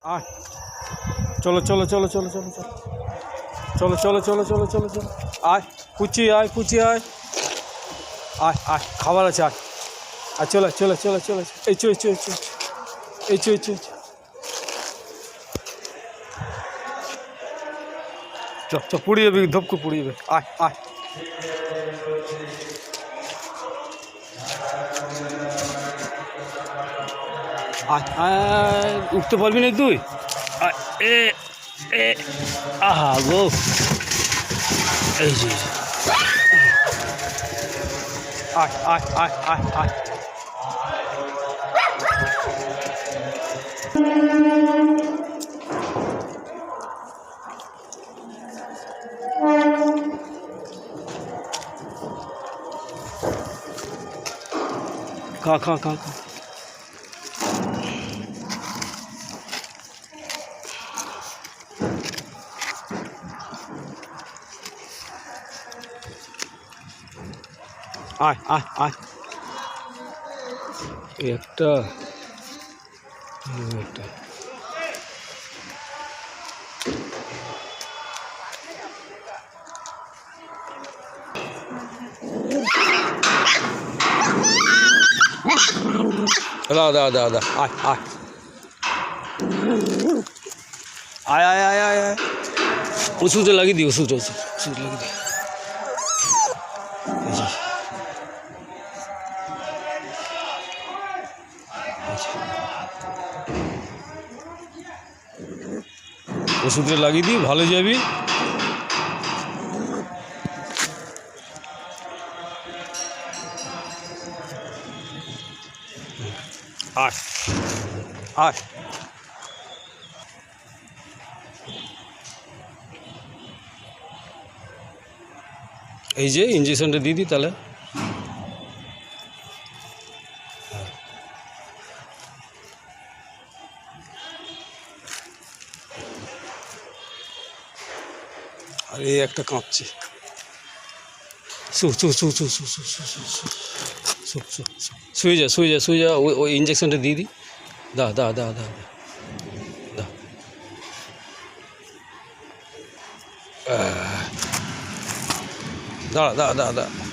আয় চলো চলো চলো চলো চলো চলো চলো চলো চলো চলো চলো চলো আয় পুচি আয় পুচি আয় আয় আয় খাবার আছে আয় আর চলো চলো চলো চলো এই চো এই চো এই চো এই চো এই চো চ চ পুড়ে যাবে ধপকে পুড়ে যাবে আয় আয় আয় উঠতে পারবি না তুই এ এ আহা গো এই যে আয় আয় আয় আয় আয় খা খা খা খা আয় আয় আয় একটা একটা দাদা দাদা আয় আয় আয় আয় আয় আয় আয় ওষুধটা লাগিয়ে দিই ওষুধ ওষুধ ওষুধ লাগিয়ে দিই ওষুধটা লাগিয়ে দিই ভালো যাবি আয় আয় এই যে ইঞ্জেকশনটা দিয়ে দিই তাহলে আর এই একটা কাঁপছে শুয়ে যা শুয়ে যা শুয়ে যা ওই ইঞ্জেকশনটা দিয়ে দিই দা দা দা দা দা দাঁড়া দা দা দা